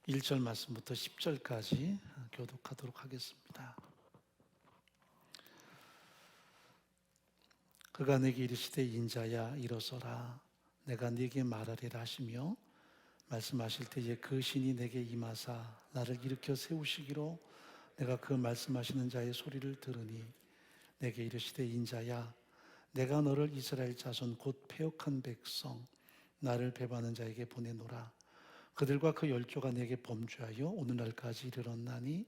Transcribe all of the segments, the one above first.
1절 말씀부터 10절까지 교독하도록 하겠습니다. 그가 내게 이르시되 인자야 일어서라 내가 네게 말하리라 하시며 말씀하실 때에 그 신이 내게 임하사 나를 일으켜 세우시기로 내가 그 말씀하시는 자의 소리를 들으니 내게 이르시되 인자야 내가 너를 이스라엘 자손 곧 패역한 백성 나를 배반하는 자에게 보내노라. 그들과 그 열조가 내게 범죄하여 오늘날까지 이르렀나니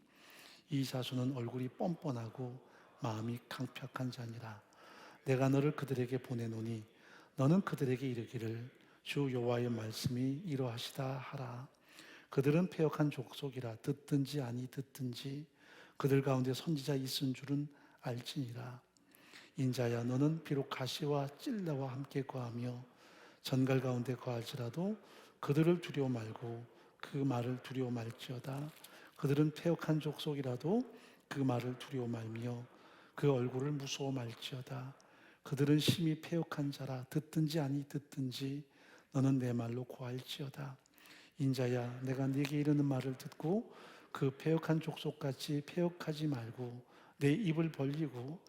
이 자손은 얼굴이 뻔뻔하고 마음이 강팍한 자니라. 내가 너를 그들에게 보내노니 너는 그들에게 이르기를 주 여호와의 말씀이 이러하시다 하라. 그들은 패역한 족속이라 듣든지 아니 듣든지 그들 가운데 선지자 있은 줄은 알지니라. 인자야 너는 비록 가시와 찔레와 함께 거하며 전갈 가운데 거할지라도 그들을 두려워 말고 그 말을 두려워 말지어다. 그들은 패역한 족속이라도 그 말을 두려워 말며 그 얼굴을 무서워 말지어다. 그들은 심히 패역한 자라 듣든지 아니 듣든지 너는 내 말로 고할지어다. 인자야 내가 네게 이르는 말을 듣고 그 패역한 족속같이 패역하지 말고 내 입을 벌리고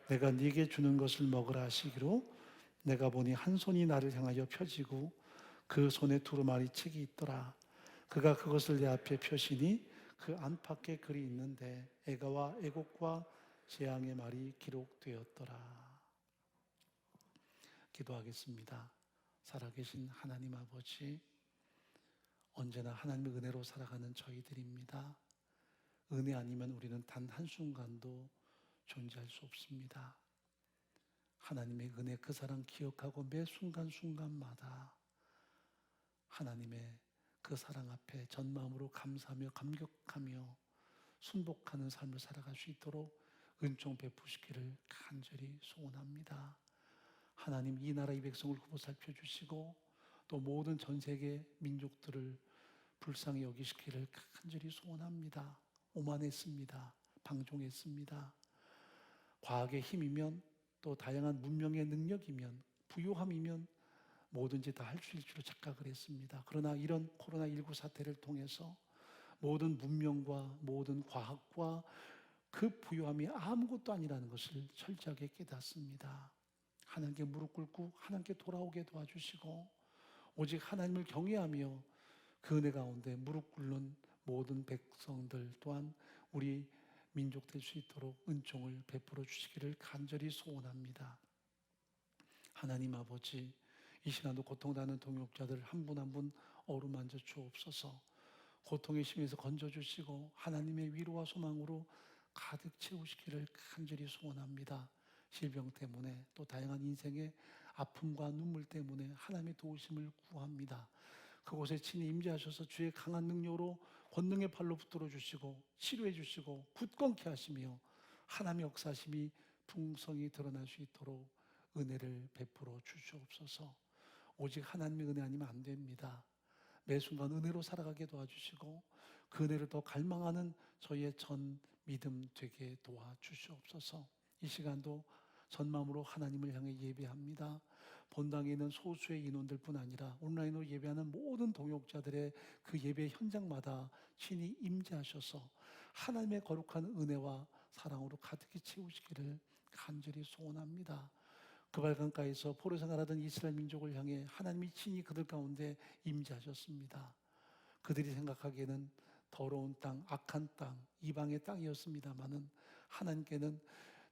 내가 네게 주는 것을 먹으라 하시기로 내가 보니 한 손이 나를 향하여 펴지고 그 손에 두루마리 책이 있더라. 그가 그것을 내 앞에 펴시니 그 안팎에 글이 있는데 애가와 애곡과 재앙의 말이 기록되었더라. 기도하겠습니다. 살아계신 하나님 아버지, 언제나 하나님의 은혜로 살아가는 저희들입니다. 은혜 아니면 우리는 단 한순간도 존재할 수 없습니다. 하나님의 은혜 그 사랑 기억하고 매 순간순간마다 하나님의 그 사랑 앞에 전 마음으로 감사하며 감격하며 순복하는 삶을 살아갈 수 있도록 은총 베푸시기를 간절히 소원합니다. 하나님 이 나라 이 백성을 굽어 살펴주시고 또 모든 전 세계 민족들을 불쌍히 여기시기를 간절히 소원합니다. 오만했습니다. 방종했습니다. 과학의 힘이면 또 다양한 문명의 능력이면 부유함이면 뭐든지 다 할 수 있을 줄 착각을 했습니다. 그러나 이런 코로나19 사태를 통해서 모든 문명과 모든 과학과 그 부유함이 아무것도 아니라는 것을 철저하게 깨닫습니다. 하나님께 무릎 꿇고 하나님께 돌아오게 도와주시고 오직 하나님을 경외하며 그 은혜 가운데 무릎 꿇는 모든 백성들 또한 우리 민족 될 수 있도록 은총을 베풀어 주시기를 간절히 소원합니다. 하나님 아버지, 이 시간도 고통당하는 동역자들 한 분 한 분 어루만져 주옵소서. 고통의 심에서 건져주시고 하나님의 위로와 소망으로 가득 채우시기를 간절히 소원합니다. 질병 때문에 또 다양한 인생의 아픔과 눈물 때문에 하나님의 도우심을 구합니다. 그곳에 친히 임재하셔서 주의 강한 능력으로 권능의 팔로 붙들어 주시고 치료해 주시고 굳건케 하시며 하나님의 역사심이 풍성히 드러날 수 있도록 은혜를 베풀어 주시옵소서. 오직 하나님의 은혜 아니면 안 됩니다. 매 순간 은혜로 살아가게 도와주시고 그 은혜를 더 갈망하는 저희의 전 믿음 되게 도와주시옵소서. 이 시간도 전 마음으로 하나님을 향해 예배합니다. 본당에 있는 소수의 인원들뿐 아니라 온라인으로 예배하는 모든 동역자들의 그 예배 현장마다 친히 임재하셔서 하나님의 거룩한 은혜와 사랑으로 가득히 채우시기를 간절히 소원합니다. 그발강가에서 포로 생활하던 이스라엘 민족을 향해 하나님이 친히 그들 가운데 임재하셨습니다. 그들이 생각하기에는 더러운 땅, 악한 땅, 이방의 땅이었습니다마는 하나님께는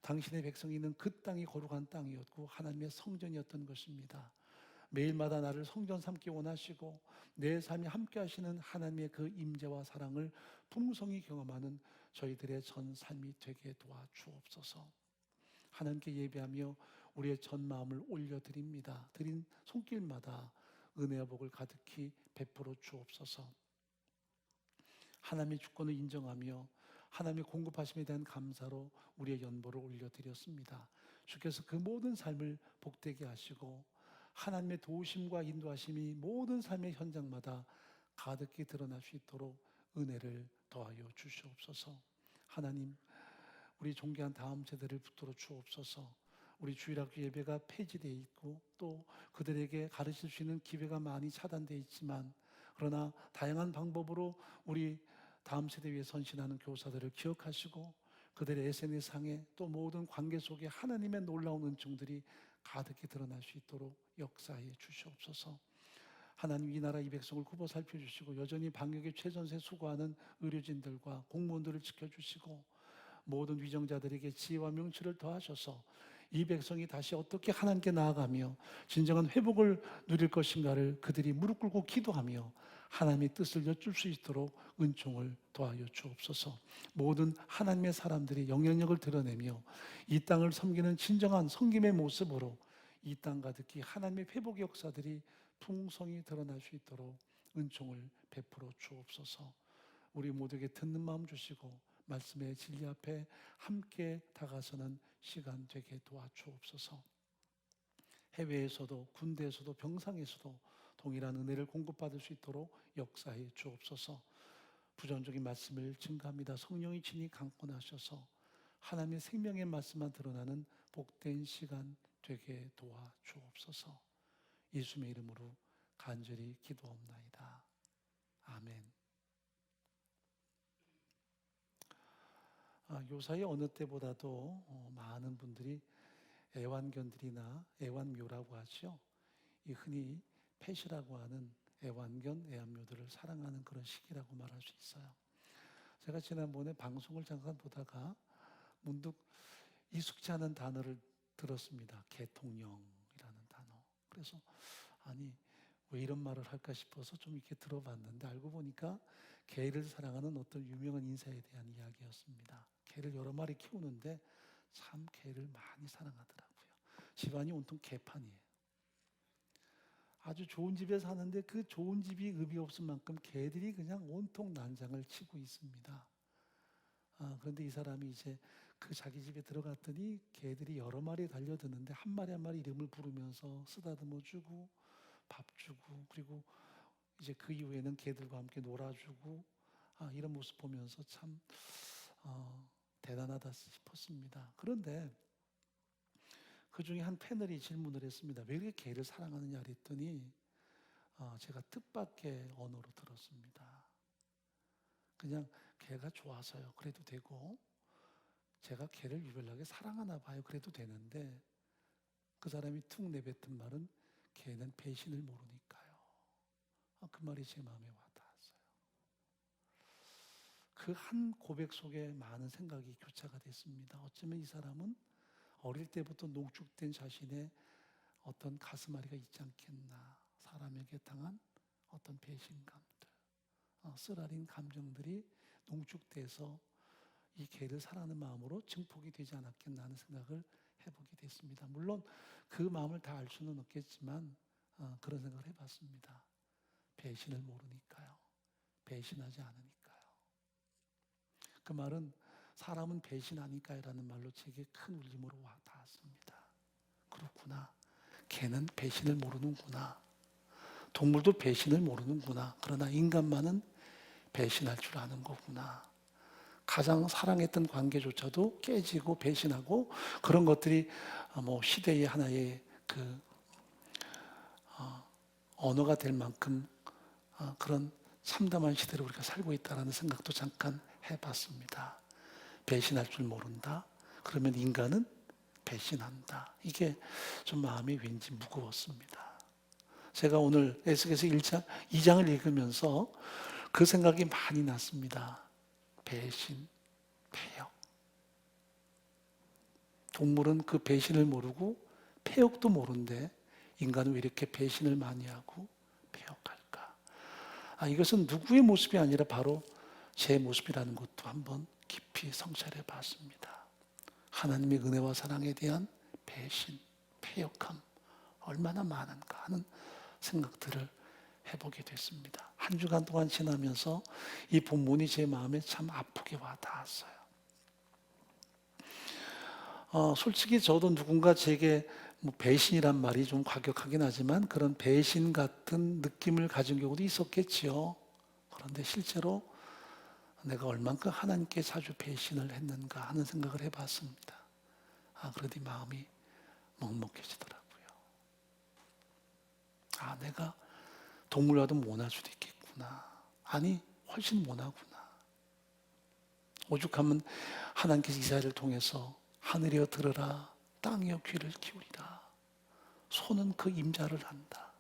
당신의 백성이 있는 그 땅이 거룩한 땅이었고 하나님의 성전이었던 것입니다. 매일마다 나를 성전 삼기 원하시고 내 삶이 함께 하시는 하나님의 그 임재와 사랑을 풍성히 경험하는 저희들의 전 삶이 되게 도와주옵소서. 하나님께 예배하며 우리의 전 마음을 올려드립니다. 드린 손길마다 은혜와 복을 가득히 베풀어 주옵소서. 하나님의 주권을 인정하며 하나님의 공급하심에 대한 감사로 우리의 연보를 올려드렸습니다. 주께서 그 모든 삶을 복되게 하시고 하나님의 도우심과 인도하심이 모든 삶의 현장마다 가득히 드러날 수 있도록 은혜를 더하여 주시옵소서. 하나님, 우리 존귀한 다음 세대를 붙들어 주옵소서. 우리 주일학교 예배가 폐지되어 있고 또 그들에게 가르칠 수 있는 기회가 많이 차단되어 있지만 그러나 다양한 방법으로 우리 다음 세대 위해 선신하는 교사들을 기억하시고 그들의 SNS상에 또 모든 관계 속에 하나님의 놀라운 은총들이 가득히 드러날 수 있도록 역사해 주시옵소서. 하나님, 이 나라 이 백성을 굽어 살펴주시고 여전히 방역에 최전세 수고하는 의료진들과 공무원들을 지켜주시고 모든 위정자들에게 지혜와 명철을 더하셔서 이 백성이 다시 어떻게 하나님께 나아가며 진정한 회복을 누릴 것인가를 그들이 무릎 꿇고 기도하며 하나님의 뜻을 여쭐 수 있도록 은총을 더하여 주옵소서. 모든 하나님의 사람들이 영향력을 드러내며 이 땅을 섬기는 진정한 섬김의 모습으로 이 땅 가득히 하나님의 회복의 역사들이 풍성히 드러날 수 있도록 은총을 베풀어 주옵소서. 우리 모두에게 듣는 마음 주시고 말씀의 진리 앞에 함께 다가서는 시간 되게 도와주옵소서. 해외에서도 군대에서도 병상에서도 동일한 은혜를 공급받을 수 있도록 역사해 주옵소서. 부정적인 말씀을 증가합니다. 성령이 친히 강권하셔서 하나님의 생명의 말씀만 드러나는 복된 시간 되게 도와주옵소서. 예수님의 이름으로 간절히 기도옵나이다. 아멘. 요사이 어느 때보다도 많은 분들이 애완견들이나 애완묘라고 하죠. 이 흔히 펫이라고 하는 애완견, 애완묘들을 사랑하는 그런 시기라고 말할 수 있어요. 제가 지난번에 방송을 잠깐 보다가 문득 익숙지 않은 단어를 들었습니다. 개통령이라는 단어. 그래서 아니 왜 이런 말을 할까 싶어서 좀 이렇게 들어봤는데 알고 보니까 개를 사랑하는 어떤 유명한 인사에 대한 이야기였습니다. 개를 여러 마리 키우는데 참 개를 많이 사랑하더라고요. 집안이 온통 개판이에요. 아주 좋은 집에 사는데 그 좋은 집이 의미 없을 만큼 개들이 그냥 온통 난장을 치고 있습니다. 그런데 이 사람이 이제 그 자기 집에 들어갔더니 개들이 여러 마리 달려드는데 한 마리 한 마리 이름을 부르면서 쓰다듬어 주고 밥 주고 그리고 이제 그 이후에는 개들과 함께 놀아주고 이런 모습 보면서 참 대단하다 싶었습니다. 그런데 그 중에 한 패널이 질문을 했습니다. 왜 이렇게 개를 사랑하느냐 그랬더니 제가 뜻밖의 언어로 들었습니다. 그냥 개가 좋아서요. 그래도 되고 제가 개를 유별나게 사랑하나 봐요. 그래도 되는데 그 사람이 툭 내뱉은 말은 개는 배신을 모르니까요. 그 말이 제 마음에 와닿았어요. 그 한 고백 속에 많은 생각이 교차가 됐습니다. 어쩌면 이 사람은 어릴 때부터 농축된 자신의 어떤 가슴앓이가 있지 않겠나. 사람에게 당한 어떤 배신감들, 쓰라린 감정들이 농축돼서 이 개를 사랑하는 마음으로 증폭이 되지 않았겠나 하는 생각을 해보게 됐습니다. 물론 그 마음을 다 알 수는 없겠지만 그런 생각을 해봤습니다. 배신을 모르니까요. 배신하지 않으니까요. 그 말은 사람은 배신하니까요 라는 말로 제게 큰 울림으로 와 닿았습니다. 그렇구나. 개는 배신을 모르는구나. 동물도 배신을 모르는구나. 그러나 인간만은 배신할 줄 아는 거구나. 가장 사랑했던 관계조차도 깨지고 배신하고 그런 것들이 시대의 하나의 그 언어가 될 만큼 그런 참담한 시대를 우리가 살고 있다는 생각도 잠깐 해봤습니다. 배신할 줄 모른다. 그러면 인간은 배신한다. 이게 좀 마음이 왠지 무거웠습니다. 제가 오늘 에스겔서 2장을 읽으면서 그 생각이 많이 났습니다. 배신, 패역. 동물은 그 배신을 모르고 패역도 모르는데 인간은 왜 이렇게 배신을 많이 하고 패역할까? 이것은 누구의 모습이 아니라 바로 제 모습이라는 것도 한번 깊이 성찰해 봤습니다. 하나님의 은혜와 사랑에 대한 배신, 패역함 얼마나 많은가 하는 생각들을 해보게 됐습니다. 한 주간 동안 지나면서 이 본문이 제 마음에 참 아프게 와 닿았어요. 솔직히 저도 누군가 제게 배신이란 말이 좀 과격하긴 하지만 그런 배신 같은 느낌을 가진 경우도 있었겠지요. 그런데 실제로 내가 얼만큼 하나님께 자주 배신을 했는가 하는 생각을 해봤습니다. 그러더니 마음이 먹먹해지더라고요. 내가 동물과도 못할 수도 있겠구나. 못하구나. 아니, 훨씬 못하구나. 오죽하면 하나님께서 이스라엘을 통해서 하늘이여 들으라, 땅이여 귀를 기울이라. 소는 그 임자를 한다.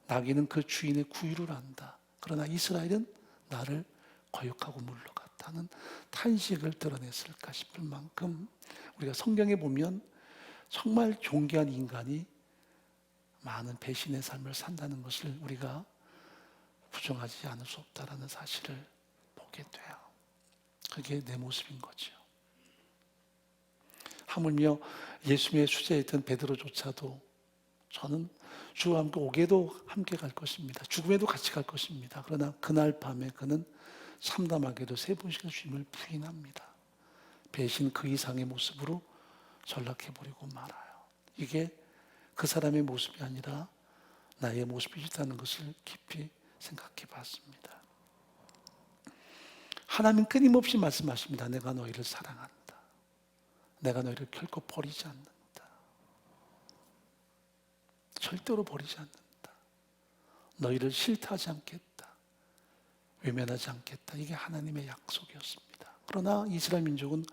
나귀는 그 주인의 구유를 안다. 그러나 이스라엘은 나를 거역하고 물러갔다는 탄식을 드러냈을까 싶을 만큼 우리가 성경에 보면 정말 존귀한 인간이 많은 배신의 삶을 산다는 것을 우리가 부정하지 않을 수 없다라는 사실을 보게 돼요. 그게 내 모습인 거죠. 하물며 예수님의 수제였던 베드로조차도 저는 주와 함께 오게도 함께 갈 것입니다. 죽음에도 같이 갈 것입니다. 그러나 그날 밤에 그는 참담하게도 3번씩 주님을 부인합니다. 배신 그 이상의 모습으로 전락해버리고 말아요. 이게 그 사람의 모습이 아니라 나의 모습이라는 것을 깊이 생각해 봤습니다. 하나님은 끊임없이 말씀하십니다. 내가 너희를 사랑한다. 내가 너희를 결코 버리지 않는다. 절대로 버리지 않는다. 너희를 싫다하지 않겠다. 외면하지 않겠다. 이게 하나님의 약속이었습니다. 그러나 이스라엘 민족은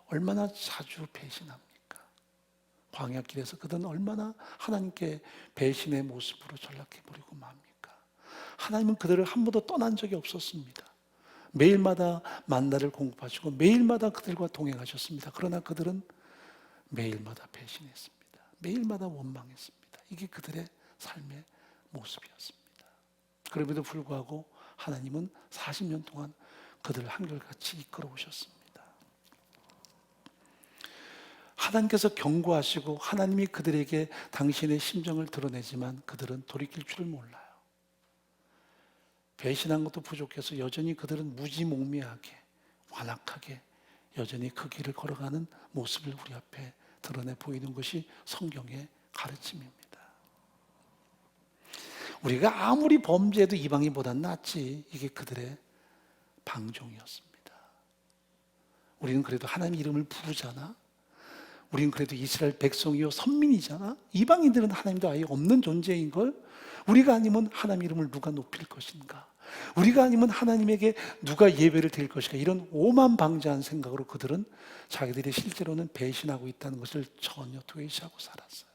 얼마나 자주 배신합니까? 광야길에서 그들은 얼마나 하나님께 배신의 모습으로 전락해버리고 맙니까? 하나님은 그들을 한 번도 떠난 적이 없었습니다. 매일마다 만나를 공급하시고 매일마다 그들과 동행하셨습니다. 그러나 그들은 매일마다 배신했습니다. 매일마다 원망했습니다. 이게 그들의 삶의 모습이었습니다. 그럼에도 불구하고 하나님은 40년 동안 그들을 한결같이 이끌어 오셨습니다. 하나님께서 경고하시고 하나님이 그들에게 당신의 심정을 드러내지만 그들은 돌이킬 줄을 몰라요. 배신한 것도 부족해서 여전히 그들은 무지몽매하게 완악하게 여전히 그 길을 걸어가는 모습을 우리 앞에 드러내 보이는 것이 성경의 가르침입니다. 우리가 아무리 범죄해도 이방인보단 낫지, 이게 그들의 방종이었습니다. 우리는 그래도 하나님 이름을 부르잖아. 우리는 그래도 이스라엘 백성이요 선민이잖아. 이방인들은 하나님도 아예 없는 존재인걸. 우리가 아니면 하나님 이름을 누가 높일 것인가? 우리가 아니면 하나님에게 누가 예배를 드릴 것인가? 이런 오만방자한 생각으로 그들은 자기들이 실제로는 배신하고 있다는 것을 전혀 도외시하고 살았어요.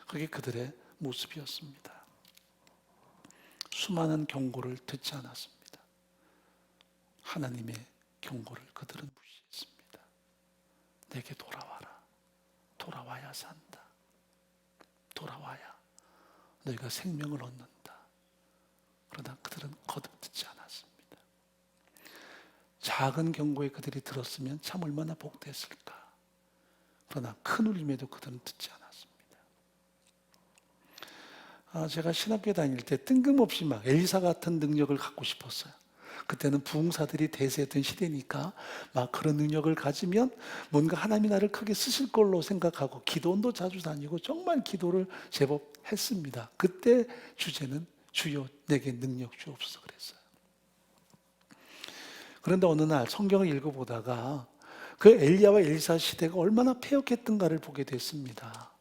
그게 그들의 모습이었습니다. 수많은 경고를 듣지 않았습니다. 하나님의 경고를 그들은 무시했습니다. 내게 돌아와라. 돌아와야 산다. 돌아와야 너희가 생명을 얻는다. 그러나 그들은 거듭 듣지 않았습니다. 작은 경고에 그들이 들었으면 참 얼마나 복됐을까. 그러나 큰 울림에도 그들은 듣지 않았습니다. 제가 신학교에 다닐 때 뜬금없이 막 엘리사 같은 능력을 갖고 싶었어요. 그때는 부흥사들이 대세였던 시대니까 막 그런 능력을 가지면 뭔가 하나님이 나를 크게 쓰실 걸로 생각하고 기도원도 자주 다니고 정말 기도를 제법 했습니다. 그때 주제는 주여 내게 능력 주옵소서 그랬어요. 그런데 어느 날 성경을 읽어보다가 그 엘리야와 엘리사 시대가 얼마나 패역했던가를 보게 됐습니다.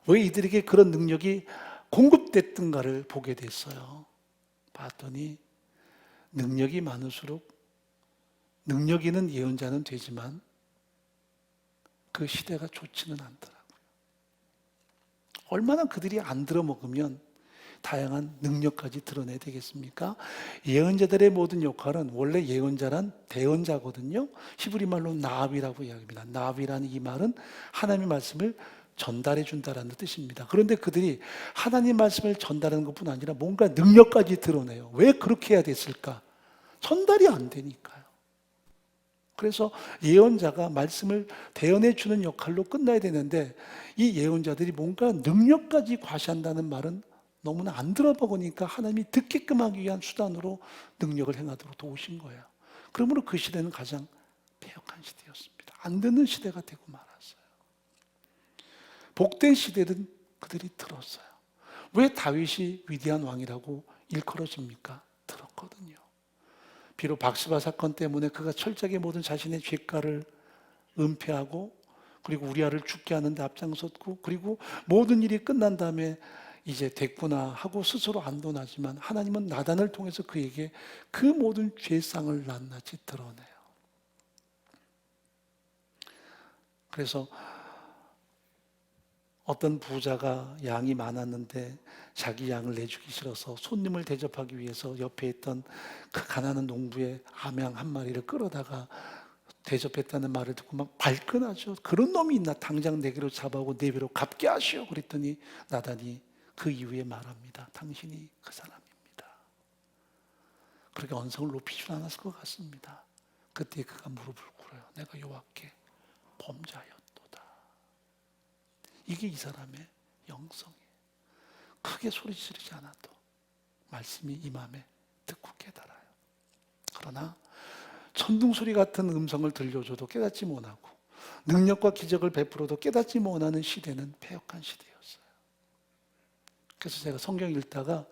왜 이들에게 그런 능력이 공급됐던가를 보게 됐어요. 봤더니 능력이 많을수록 능력 있는 예언자는 되지만 그 시대가 좋지는 않더라고요. 얼마나 그들이 안 들어먹으면 다양한 능력까지 드러내야 되겠습니까? 예언자들의 모든 역할은 원래 예언자란 대언자거든요. 히브리 말로 나비라고 이야기합니다. 나비라는 이 말은 하나님의 말씀을 전달해 준다라는 뜻입니다. 그런데 그들이 하나님 말씀을 전달하는 것뿐 아니라 뭔가 능력까지 드러내요. 왜 그렇게 해야 됐을까? 전달이 안 되니까요. 그래서 예언자가 말씀을 대언해 주는 역할로 끝나야 되는데 이 예언자들이 뭔가 능력까지 과시한다는 말은 너무나 안 들어보니까 하나님이 듣게끔 하기 위한 수단으로 능력을 행하도록 도우신 거예요. 그러므로 그 시대는 가장 패역한 시대였습니다. 안 듣는 시대가 되고 말았어요. 복된 시대는 그들이 들었어요. 왜 다윗이 위대한 왕이라고 일컬어집니까? 들었거든요. 비록 박스바 사건 때문에 그가 철저하게 모든 자신의 죄가를 은폐하고 그리고 우리아를 죽게 하는데 앞장섰고 그리고 모든 일이 끝난 다음에 이제 됐구나 하고 스스로 안도나지만 하나님은 나단을 통해서 그에게 그 모든 죄상을 낱낱이 드러내요. 그래서 어떤 부자가 양이 많았는데 자기 양을 내주기 싫어서 손님을 대접하기 위해서 옆에 있던 그 가난한 농부의 암양 한 마리를 끌어다가 대접했다는 말을 듣고 막 발끈하죠. 그런 놈이 있나, 당장 내게로 잡아오고 내 배로 갚게 하시오. 그랬더니 나단이 그 이후에 말합니다. 당신이 그 사람입니다. 그렇게 언성을 높이지 않았을 것 같습니다. 그때 그가 무릎을 꿇어요. 내가 여호와께 범죄하였도다. 이게 이 사람의 영성이에요. 크게 소리 지르지 않아도 말씀이 이 마음에 듣고 깨달아요. 그러나 천둥소리 같은 음성을 들려줘도 깨닫지 못하고 능력과 기적을 베풀어도 깨닫지 못하는 시대는 패역한 시대였어요. 그래서 제가 성경 읽다가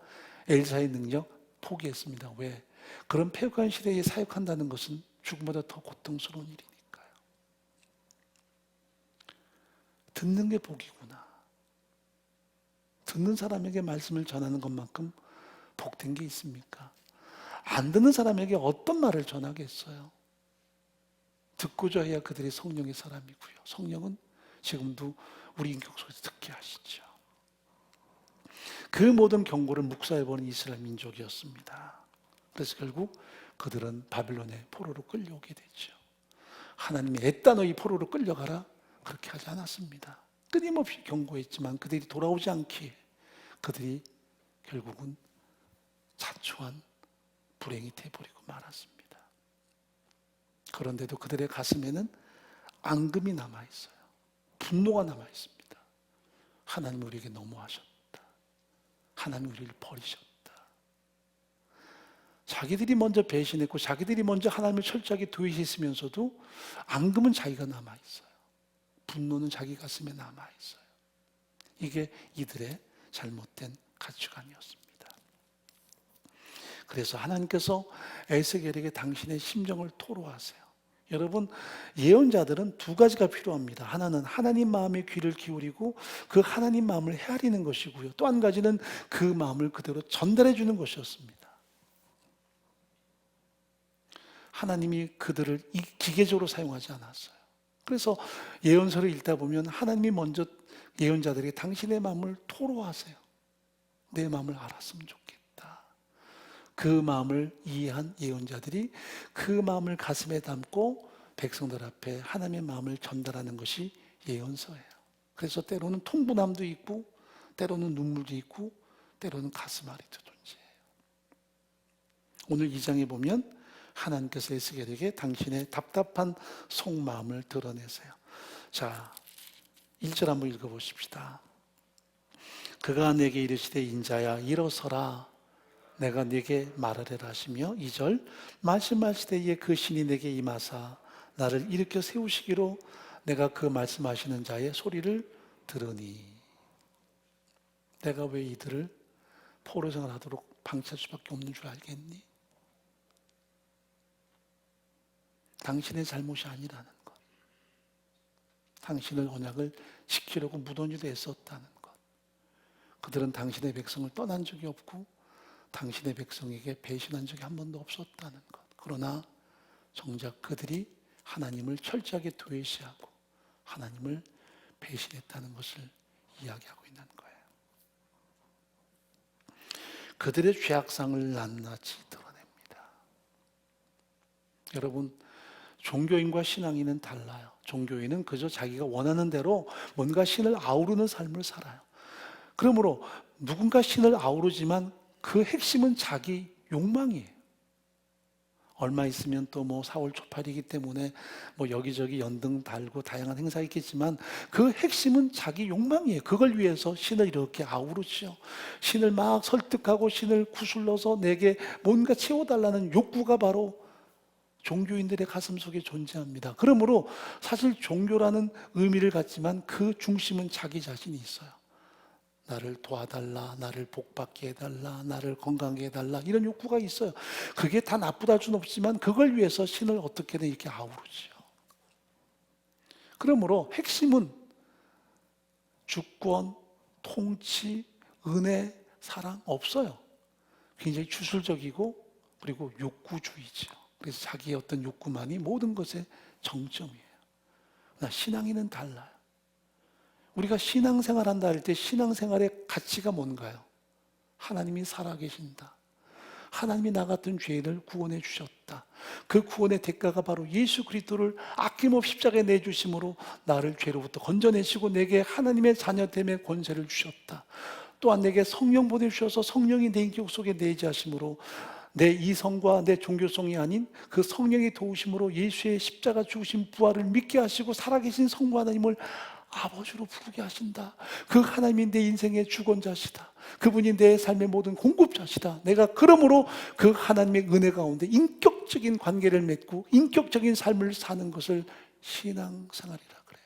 엘사의 능력 포기했습니다. 왜? 그런 패역한 시대에 사역한다는 것은 죽음보다 더 고통스러운 일이니까요. 듣는 게 복이구나. 듣는 사람에게 말씀을 전하는 것만큼 복된 게 있습니까? 안 듣는 사람에게 어떤 말을 전하겠어요? 듣고자 해야 그들이 성령의 사람이고요. 성령은 지금도 우리 인격 속에서 듣게 하시죠. 그 모든 경고를 묵살해보는 이스라엘 민족이었습니다. 그래서 결국 그들은 바빌론의 포로로 끌려오게 되죠. 하나님이 애따 너희 포로로 끌려가라 그렇게 하지 않았습니다. 끊임없이 경고했지만 그들이 돌아오지 않기에 그들이 결국은 자초한 불행이 되어버리고 말았습니다. 그런데도 그들의 가슴에는 앙금이 남아있어요. 분노가 남아있습니다. 하나님 우리에게 너무하셨다. 하나님 우리를 버리셨다. 자기들이 먼저 배신했고 자기들이 먼저 하나님을 철저하게 도외시했으면서도 앙금은 자기가 남아있어요. 분노는 자기 가슴에 남아있어요. 이게 이들의 잘못된 가치관이었습니다. 그래서 하나님께서 에스겔에게 당신의 심정을 토로하세요. 여러분, 예언자들은 두 가지가 필요합니다. 하나는 하나님 마음의 귀를 기울이고 그 하나님 마음을 헤아리는 것이고요. 또 한 가지는 그 마음을 그대로 전달해 주는 것이었습니다. 하나님이 그들을 기계적으로 사용하지 않았어요. 그래서 예언서를 읽다 보면 하나님이 먼저 예언자들에게 당신의 마음을 토로하세요. 내 마음을 알았으면 좋겠다. 그 마음을 이해한 예언자들이 그 마음을 가슴에 담고 백성들 앞에 하나님의 마음을 전달하는 것이 예언서예요. 그래서 때로는 통분함도 있고 때로는 눈물도 있고 때로는 가슴앓이도 존재해요. 오늘 2장에 보면 하나님께서 에스겔에게 당신의 답답한 속마음을 드러내세요. 자, 1절 한번 읽어보십시다. 그가 내게 이르시되 인자야 일어서라 내가 네게 말하리라 하시며 2절 말씀하실 때에 그 신이 내게 임하사 나를 일으켜 세우시기로 내가 그 말씀하시는 자의 소리를 들으니. 내가 왜 이들을 포로 생활하도록 방치할 수밖에 없는 줄 알겠니? 당신의 잘못이 아니라는 것, 당신을 언약을 지키려고 무던히도 애썼다는 것, 그들은 당신의 백성을 떠난 적이 없고 당신의 백성에게 배신한 적이 한 번도 없었다는 것. 그러나 정작 그들이 하나님을 철저하게 도외시하고 하나님을 배신했다는 것을 이야기하고 있는 거예요. 그들의 죄악상을 낱낱이 드러냅니다. 여러분, 종교인과 신앙인은 달라요. 종교인은 그저 자기가 원하는 대로 뭔가 신을 아우르는 삶을 살아요. 그러므로 누군가 신을 아우르지만 그 핵심은 자기 욕망이에요. 얼마 있으면 또 4월 초팔이기 때문에 여기저기 연등 달고 다양한 행사가 있겠지만 그 핵심은 자기 욕망이에요. 그걸 위해서 신을 이렇게 아우르죠. 신을 막 설득하고 신을 구슬러서 내게 뭔가 채워달라는 욕구가 바로 종교인들의 가슴 속에 존재합니다. 그러므로 사실 종교라는 의미를 갖지만 그 중심은 자기 자신이 있어요. 나를 도와달라, 나를 복받게 해달라, 나를 건강하게 해달라, 이런 욕구가 있어요. 그게 다 나쁘다 할 수는 없지만 그걸 위해서 신을 어떻게든 이렇게 아우르죠. 그러므로 핵심은 주권, 통치, 은혜, 사랑 없어요. 굉장히 주술적이고 그리고 욕구주의죠. 그래서 자기의 어떤 욕구만이 모든 것의 정점이에요. 그러나 신앙인은 달라요. 우리가 신앙생활한다 할 때 신앙생활의 가치가 뭔가요? 하나님이 살아계신다. 하나님이 나 같은 죄인을 구원해 주셨다. 그 구원의 대가가 바로 예수 그리스도를 아낌없이 십자가에 내주심으로 나를 죄로부터 건져내시고 내게 하나님의 자녀됨의 권세를 주셨다. 또한 내게 성령 보내주셔서 성령이 내 인격 속에 내재하심으로 내 이성과 내 종교성이 아닌 그 성령의 도우심으로 예수의 십자가 죽으신 부활을 믿게 하시고 살아계신 성부 하나님을 아버지로 부르게 하신다. 그 하나님이 내 인생의 주권자시다. 그분이 내 삶의 모든 공급자시다. 내가 그러므로 그 하나님의 은혜 가운데 인격적인 관계를 맺고 인격적인 삶을 사는 것을 신앙생활이라 그래요.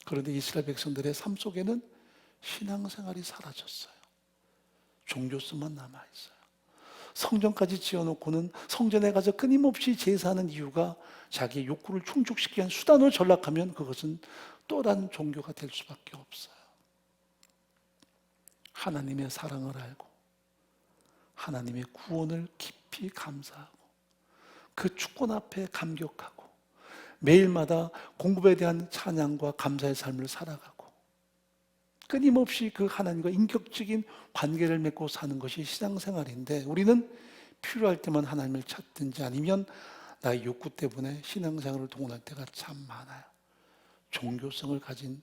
그런데 이스라엘 백성들의 삶 속에는 신앙생활이 사라졌어요. 종교성만 남아있어요. 성전까지 지어놓고는 성전에 가서 끊임없이 제사하는 이유가 자기의 욕구를 충족시키기 위한 수단으로 전락하면 그것은 또 다른 종교가 될 수밖에 없어요. 하나님의 사랑을 알고 하나님의 구원을 깊이 감사하고 그 주권 앞에 감격하고 매일마다 공급에 대한 찬양과 감사의 삶을 살아가고 끊임없이 그 하나님과 인격적인 관계를 맺고 사는 것이 신앙생활인데 우리는 필요할 때만 하나님을 찾든지 아니면 나의 욕구 때문에 신앙생활을 동원할 때가 참 많아요. 종교성을 가진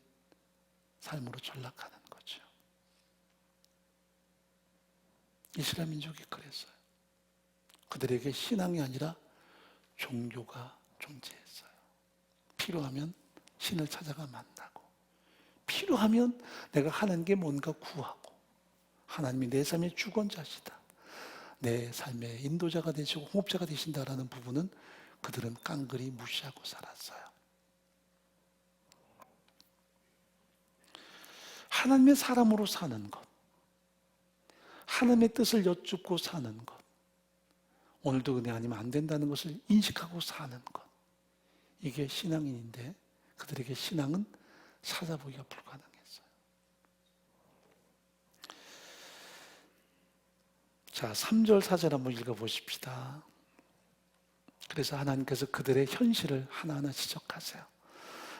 삶으로 전락하는 거죠. 이스라엘 민족이 그랬어요. 그들에게 신앙이 아니라 종교가 존재했어요. 필요하면 신을 찾아가 만나고 필요하면 내가 하는 게 뭔가 구하고 하나님이 내 삶의 주권자시다. 내 삶의 인도자가 되시고 홍업자가 되신다라는 부분은 그들은 깡그리 무시하고 살았어요. 하나님의 사람으로 사는 것, 하나님의 뜻을 여쭙고 사는 것, 오늘도 은혜 아니면 안 된다는 것을 인식하고 사는 것, 이게 신앙인인데 그들에게 신앙은 찾아보기가 불가능했어요. 자, 3절 4절 한번 읽어보십시다. 그래서 하나님께서 그들의 현실을 하나하나 지적하세요.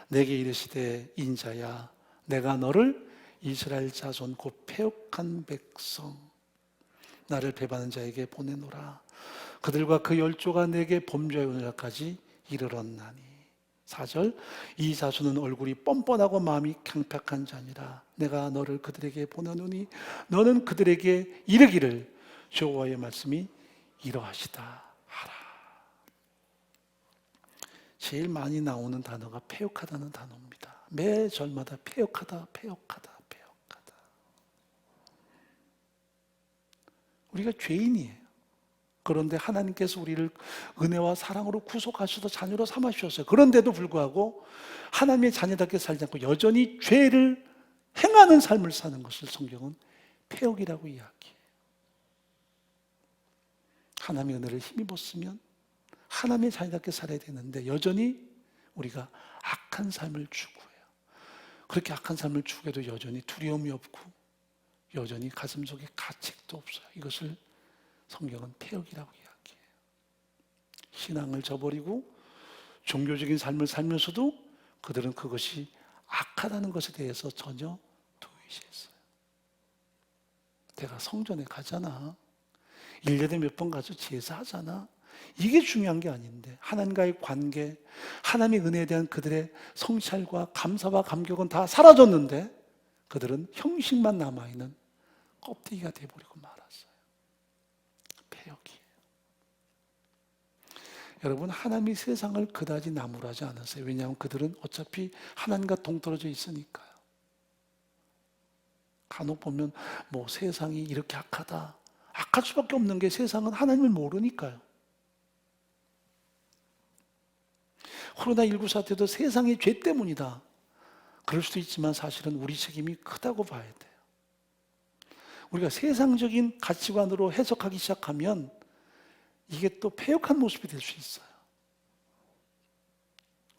내게 이르시되 인자야 내가 너를 이스라엘 자손 곧 패역한 백성 나를 배반하는 자에게 보내노라. 그들과 그 열조가 내게 범죄하여 오늘까지 이르렀나니 4절 이 자손은 얼굴이 뻔뻔하고 마음이 강팍한 자니라. 내가 너를 그들에게 보내노니 너는 그들에게 이르기를 여호와의 말씀이 이러하시다 하라. 제일 많이 나오는 단어가 패역하다는 단어입니다. 매 절마다 패역하다, 패역하다, 패역하다. 우리가 죄인이에요. 그런데 하나님께서 우리를 은혜와 사랑으로 구속하셔서 자녀로 삼아주셨어요. 그런데도 불구하고 하나님의 자녀답게 살지 않고 여전히 죄를 행하는 삶을 사는 것을 성경은 패역이라고 이야기해요. 하나님의 은혜를 힘입었으면 하나님의 자녀답게 살아야 되는데 여전히 우리가 악한 삶을 추구해요. 그렇게 악한 삶을 추구해도 여전히 두려움이 없고 여전히 가슴 속에 가책도 없어요. 이것을 성경은 패역이라고 이야기해요. 신앙을 저버리고 종교적인 삶을 살면서도 그들은 그것이 악하다는 것에 대해서 전혀 도의시했어요. 내가 성전에 가잖아. 1년에 몇 번 가서 제사하잖아. 이게 중요한 게 아닌데 하나님과의 관계, 하나님의 은혜에 대한 그들의 성찰과 감사와 감격은 다 사라졌는데 그들은 형식만 남아있는 껍데기가 돼버리고 말았어요. 패역이에요. 여러분 하나님이 세상을 그다지 나무라지 않으세요. 왜냐하면 그들은 어차피 하나님과 동떨어져 있으니까요. 간혹 보면 뭐 세상이 이렇게 악하다. 악할 수밖에 없는 게 세상은 하나님을 모르니까요. 코로나19 사태도 세상의 죄 때문이다. 그럴 수도 있지만 사실은 우리 책임이 크다고 봐야 돼요. 우리가 세상적인 가치관으로 해석하기 시작하면 이게 또 패역한 모습이 될 수 있어요.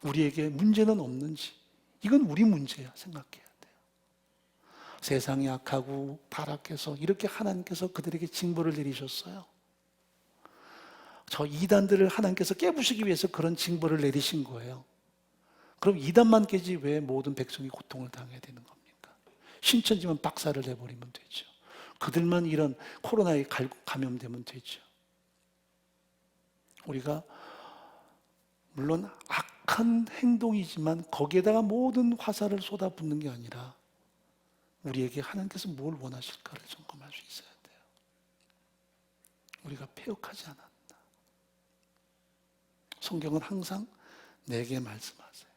우리에게 문제는 없는지 이건 우리 문제야 생각해야 돼요. 세상이 악하고 타락해서 이렇게 하나님께서 그들에게 징벌을 내리셨어요. 저 이단들을 하나님께서 깨부시기 위해서 그런 징벌을 내리신 거예요. 그럼 이단만 깨지 왜 모든 백성이 고통을 당해야 되는 겁니까? 신천지만 박살을 내버리면 되죠. 그들만 이런 코로나에 감염되면 되죠. 우리가 물론 악한 행동이지만 거기에다가 모든 화살을 쏟아붓는 게 아니라 우리에게 하나님께서 뭘 원하실까를 점검할 수 있어야 돼요. 우리가 패역하지 않았나. 성경은 항상 내게 말씀하세요.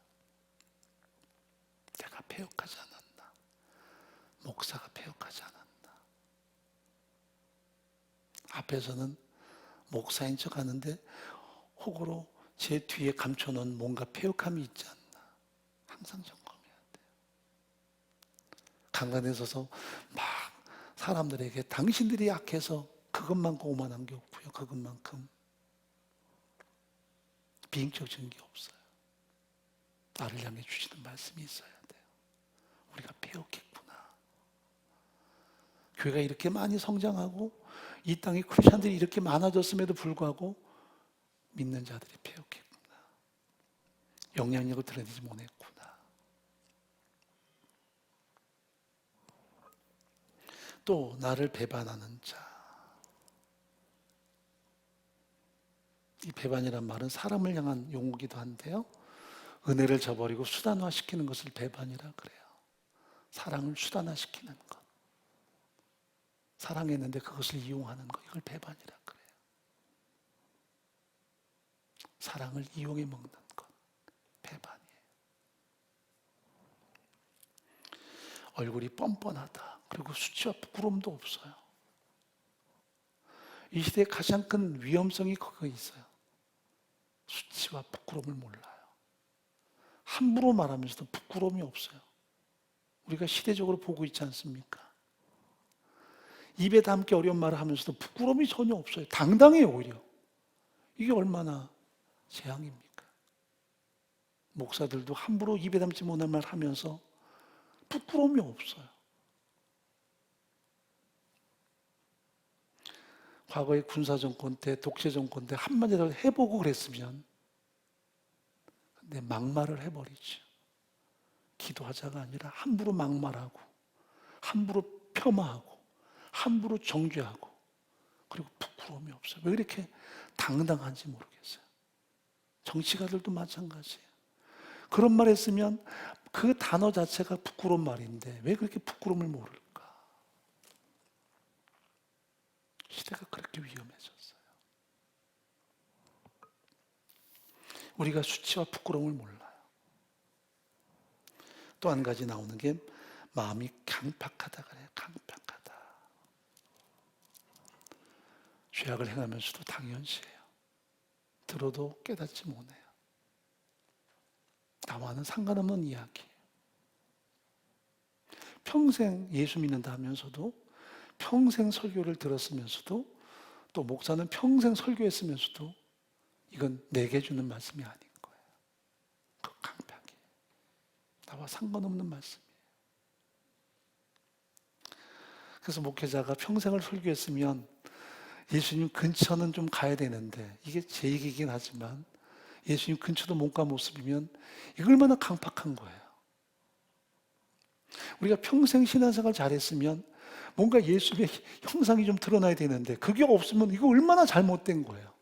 내가 패역하지 않았나. 목사가 패역하지 않았나. 앞에서는 목사인 척 하는데 혹으로 제 뒤에 감춰놓은 뭔가 패역함이 있지 않나. 항상 점검해야 돼요. 강간에 서서 막 사람들에게 당신들이 약해서 그것만큼 오만한 게 없고요. 그것만큼 비인격적인 게 없어요. 나를 향해 주시는 말씀이 있어야 돼요. 우리가 패역했구나. 교회가 이렇게 많이 성장하고 이 땅에 크리스천들이 이렇게 많아졌음에도 불구하고 믿는 자들이 패역했구나. 영향력을 드러내지 못했구나. 또 나를 배반하는 자. 이 배반이란 말은 사람을 향한 용어기도 한데요. 은혜를 저버리고 수단화시키는 것을 배반이라 그래요. 사랑을 수단화시키는 것. 사랑했는데 그것을 이용하는 것. 이걸 배반이라 그래요. 사랑을 이용해 먹는 것. 배반이에요. 얼굴이 뻔뻔하다. 그리고 수치와 부끄러움도 없어요. 이 시대의 가장 큰 위험성이 거기에 있어요. 수치와 부끄러움을 몰라요. 함부로 말하면서도 부끄러움이 없어요. 우리가 시대적으로 보고 있지 않습니까? 입에 담기 어려운 말을 하면서도 부끄러움이 전혀 없어요. 당당해요, 오히려. 이게 얼마나 재앙입니까? 목사들도 함부로 입에 담지 못할 말 하면서 부끄러움이 없어요. 과거의 군사정권 때, 독재정권 때 한마디라도 해보고 그랬으면 근데 막말을 해버리죠. 기도하자가 아니라 함부로 막말하고 함부로 폄하하고 함부로 정죄하고 그리고 부끄러움이 없어요. 왜 이렇게 당당한지 모르겠어요. 정치가들도 마찬가지예요. 그런 말 했으면 그 단어 자체가 부끄러운 말인데 왜 그렇게 부끄러움을 모를까? 시대가 그렇게 위험해졌어요. 우리가 수치와 부끄러움을 몰라요. 또 한 가지 나오는 게 마음이 강팍하다 그래요. 강팍하다. 죄악을 행하면서도 당연시해요. 들어도 깨닫지 못해요. 나와는 상관없는 이야기예요. 평생 예수 믿는다 하면서도 평생 설교를 들었으면서도 또 목사는 평생 설교했으면서도 이건 내게 주는 말씀이 아닌 거예요. 그 강팍이에요. 나와 상관없는 말씀이에요. 그래서 목회자가 평생을 설교했으면 예수님 근처는 좀 가야 되는데 이게 제 얘기이긴 하지만 예수님 근처도 못 간 모습이면 이거 얼마나 강팍한 거예요. 우리가 평생 신앙생활 잘했으면 뭔가 예수의 형상이 좀 드러나야 되는데 그게 없으면 이거 얼마나 잘못된 거예요.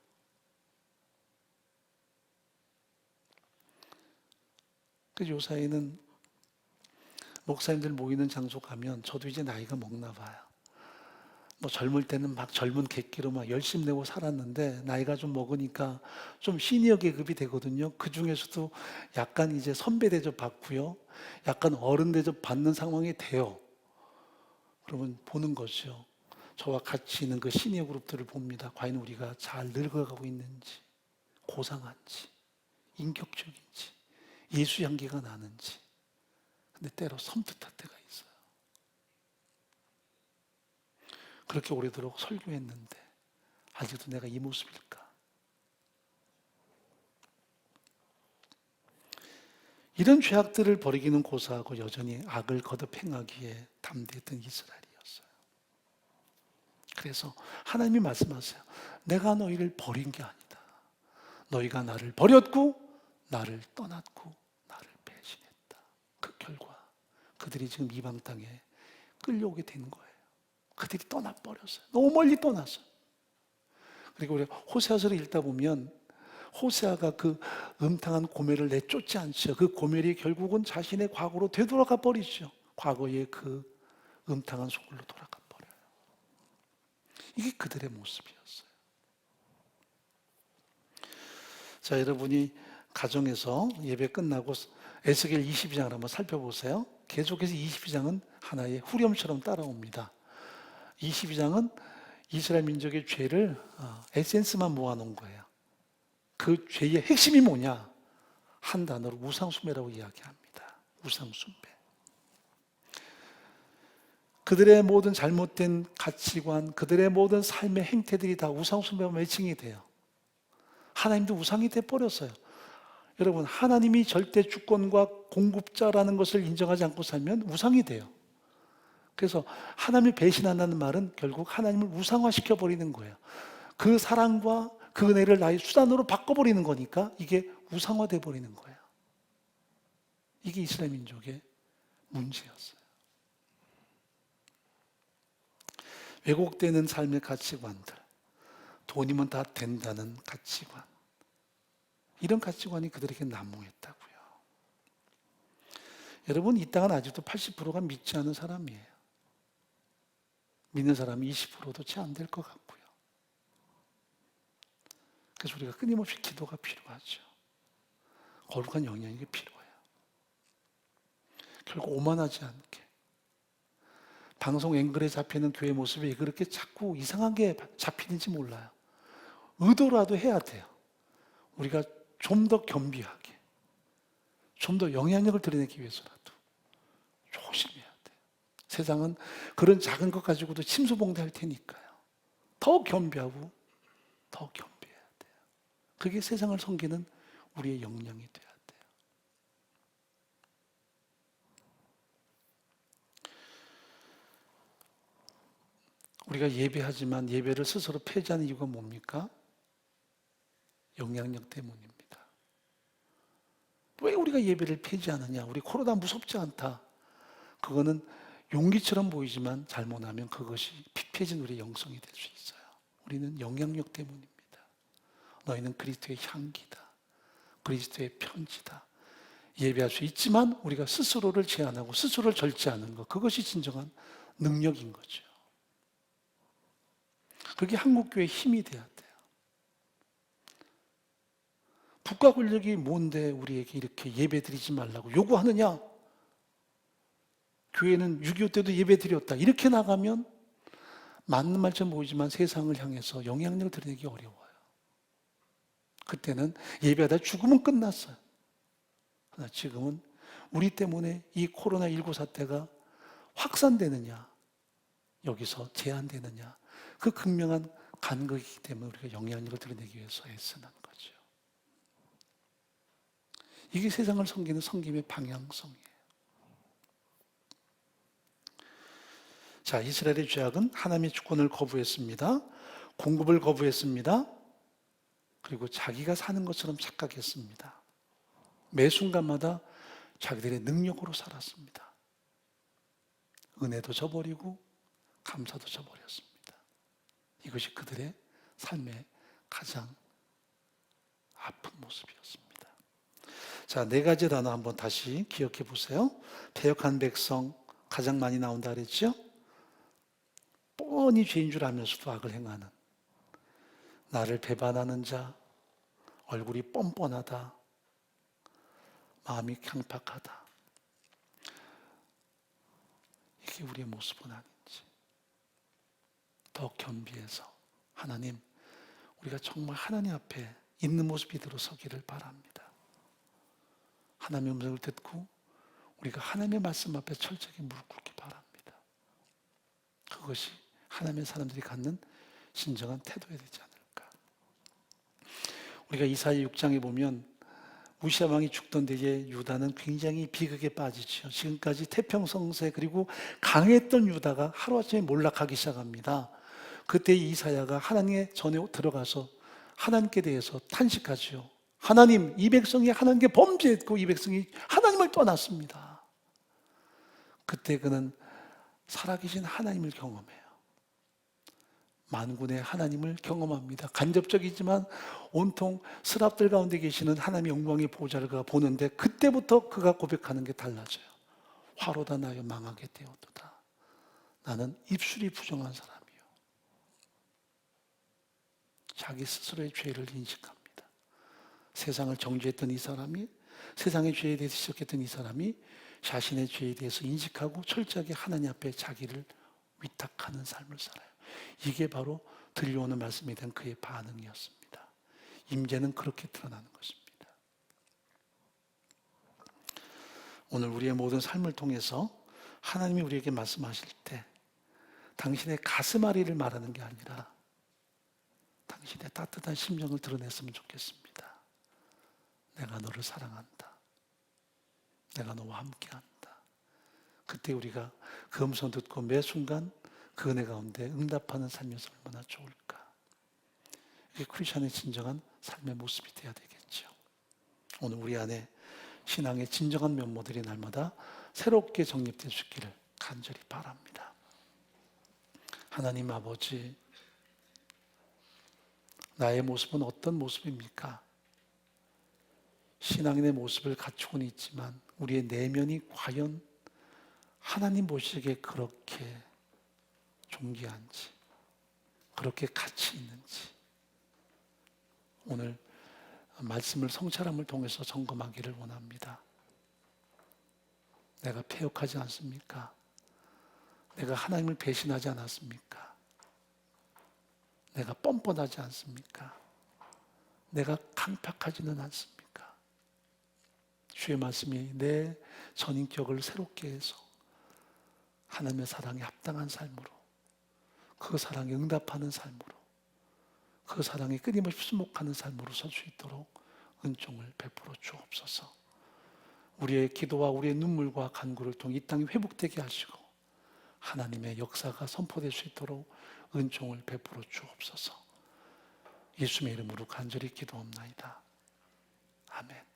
그래서 요사이는 목사님들 모이는 장소 가면 저도 이제 나이가 먹나 봐요. 뭐 젊을 때는 막 젊은 객기로 막 열심 내고 살았는데 나이가 좀 먹으니까 좀 시니어 계급이 되거든요. 그 중에서도 약간 이제 선배 대접 받고요. 약간 어른 대접 받는 상황이 돼요. 그러면 보는 거죠. 저와 같이 있는 그 시니어 그룹들을 봅니다. 과연 우리가 잘 늙어가고 있는지, 고상한지, 인격적인지, 예수 향기가 나는지. 근데 때로 섬뜩할 때가 있어요. 그렇게 오래도록 설교했는데 아직도 내가 이 모습일까? 이런 죄악들을 버리기는 고사하고 여전히 악을 거듭 행하기에 담대했던 이스라엘이었어요. 그래서 하나님이 말씀하세요. 내가 너희를 버린 게 아니다. 너희가 나를 버렸고 나를 떠났고 나를 배신했다. 그 결과 그들이 지금 이방 땅에 끌려오게 된 거예요. 그들이 떠나버렸어요. 너무 멀리 떠났어요. 그리고 우리가 호세아서를 읽다 보면 호세아가 그 음탕한 고멜을 내쫓지 않죠. 그 고멜이 결국은 자신의 과거로 되돌아가 버리죠. 과거의 그 음탕한 소굴로 돌아가 버려요. 이게 그들의 모습이었어요. 자, 여러분이 가정에서 예배 끝나고 에스겔 22장을 한번 살펴보세요. 계속해서 22장은 하나의 후렴처럼 따라옵니다. 22장은 이스라엘 민족의 죄를 에센스만 모아놓은 거예요. 그 죄의 핵심이 뭐냐? 한 단어로 우상숭배라고 이야기합니다. 우상숭배. 그들의 모든 잘못된 가치관, 그들의 모든 삶의 행태들이 다 우상숭배와 매칭이 돼요. 하나님도 우상이 돼버렸어요. 여러분, 하나님이 절대 주권과 공급자라는 것을 인정하지 않고 살면 우상이 돼요. 그래서 하나님을 배신한다는 말은 결국 하나님을 우상화시켜 버리는 거예요. 그 사랑과 그 은혜를 나의 수단으로 바꿔버리는 거니까 이게 우상화돼 버리는 거예요. 이게 이스라엘 민족의 문제였어요. 왜곡되는 삶의 가치관들, 돈이면 다 된다는 가치관, 이런 가치관이 그들에게 난무했다고요. 여러분, 이 땅은 아직도 80%가 믿지 않은 사람이에요. 믿는 사람이 20%도 채 안 될 것 같고요. 그래서 우리가 끊임없이 기도가 필요하죠. 거룩한 영향이 필요해요. 결국 오만하지 않게. 방송 앵글에 잡히는 교회 모습이 왜 그렇게 자꾸 이상하게 잡히는지 몰라요. 의도라도 해야 돼요. 우리가 좀 더 겸비하게, 좀 더 영향력을 드러내기 위해서라도 조심해야 돼요. 세상은 그런 작은 것 가지고도 침소봉대할 테니까요. 더 겸비하고 더 겸비해야 돼요. 그게 세상을 섬기는 우리의 역량이 돼야 돼요. 우리가 예배하지만 예배를 스스로 폐지하는 이유가 뭡니까? 영향력 때문입니다. 왜 우리가 예배를 폐지하느냐? 우리 코로나 무섭지 않다. 그거는 용기처럼 보이지만 잘못하면 그것이 피폐해진 우리의 영성이 될 수 있어요. 우리는 영향력 때문입니다. 너희는 그리스도의 향기다. 그리스도의 편지다. 예배할 수 있지만 우리가 스스로를 제한하고 스스로를 절제하는 것, 그것이 진정한 능력인 거죠. 그게 한국교회의 힘이 돼야 돼요. 국가 권력이 뭔데 우리에게 이렇게 예배 드리지 말라고 요구하느냐? 교회는 6.25 때도 예배 드렸다. 이렇게 나가면 맞는 말처럼 보이지만 세상을 향해서 영향력을 드러내기 어려워요. 그때는 예배하다 죽으면 끝났어요. 그러나 지금은 우리 때문에 이 코로나19 사태가 확산되느냐, 여기서 제한되느냐, 그 극명한 간극이기 때문에 우리가 영향력을 드러내기 위해서 애쓰는 거죠. 이게 세상을 섬기는 섬김의 방향성이에요. 자, 이스라엘의 죄악은 하나님의 주권을 거부했습니다. 공급을 거부했습니다. 그리고 자기가 사는 것처럼 착각했습니다. 매 순간마다 자기들의 능력으로 살았습니다. 은혜도 저버리고 감사도 저버렸습니다. 이것이 그들의 삶의 가장 아픈 모습이었습니다. 자, 네 가지 단어 한번 다시 기억해 보세요. 패역한 백성, 가장 많이 나온다 그랬죠? 뻔히 죄인 줄 알면서도 악을 행하는, 나를 배반하는 자, 얼굴이 뻔뻔하다, 마음이 강팍하다. 이게 우리의 모습은 아닌지. 더 겸비해서 하나님, 우리가 정말 하나님 앞에 있는 모습 이대로 서기를 바랍니다. 하나님의 음성을 듣고 우리가 하나님의 말씀 앞에 철저하게 무릎 꿇기 바랍니다. 그것이 하나님의 사람들이 갖는 진정한 태도야 되지 않을까. 우리가 이사야 6장에 보면 우시아 왕이 죽던 데에 유다는 굉장히 비극에 빠지죠. 지금까지 태평성세 그리고 강했던 유다가 하루아침에 몰락하기 시작합니다. 그때 이사야가 하나님의 전에 들어가서 하나님께 대해서 탄식하지요. 하나님, 이 백성이 하나님께 범죄했고 이 백성이 하나님을 떠났습니다. 그때 그는 살아계신 하나님을 경험해요. 만군의 하나님을 경험합니다. 간접적이지만 온통 스랍들 가운데 계시는 하나님의 영광의 보좌를 그가 보는데 그때부터 그가 고백하는 게 달라져요. 화로다 나여 망하게 되었도다. 나는 입술이 부정한 사람이요. 자기 스스로의 죄를 인식합니다. 세상을 정죄했던 이 사람이, 세상의 죄에 대해서 지적했던 이 사람이 자신의 죄에 대해서 인식하고 철저하게 하나님 앞에 자기를 위탁하는 삶을 살아요. 이게 바로 들려오는 말씀에 대한 그의 반응이었습니다. 임재는 그렇게 드러나는 것입니다. 오늘 우리의 모든 삶을 통해서 하나님이 우리에게 말씀하실 때 당신의 가슴앓이를 말하는 게 아니라 당신의 따뜻한 심정을 드러냈으면 좋겠습니다. 내가 너를 사랑한다. 내가 너와 함께한다. 그때 우리가 그 음성 듣고 매 순간 그 은혜 가운데 응답하는 삶이어서 얼마나 좋을까. 이게 크리스천의 진정한 삶의 모습이 되어야 되겠죠. 오늘 우리 안에 신앙의 진정한 면모들이 날마다 새롭게 정립될 수 있기를 간절히 바랍니다. 하나님 아버지, 나의 모습은 어떤 모습입니까? 신앙인의 모습을 갖추고는 있지만 우리의 내면이 과연 하나님 보시기에 그렇게 존귀한지, 그렇게 가치 있는지 오늘 말씀을 성찰함을 통해서 점검하기를 원합니다. 내가 패역하지 않습니까? 내가 하나님을 배신하지 않았습니까? 내가 뻔뻔하지 않습니까? 내가 강팍하지는 않습니까? 주의 말씀이 내 전인격을 새롭게 해서 하나님의 사랑에 합당한 삶으로, 그 사랑에 응답하는 삶으로, 그 사랑에 끊임없이 순복하는 삶으로 설 수 있도록 은총을 베풀어 주옵소서. 우리의 기도와 우리의 눈물과 간구를 통해 이 땅이 회복되게 하시고 하나님의 역사가 선포될 수 있도록 은총을 베풀어 주옵소서. 예수님의 이름으로 간절히 기도합나이다. 아멘.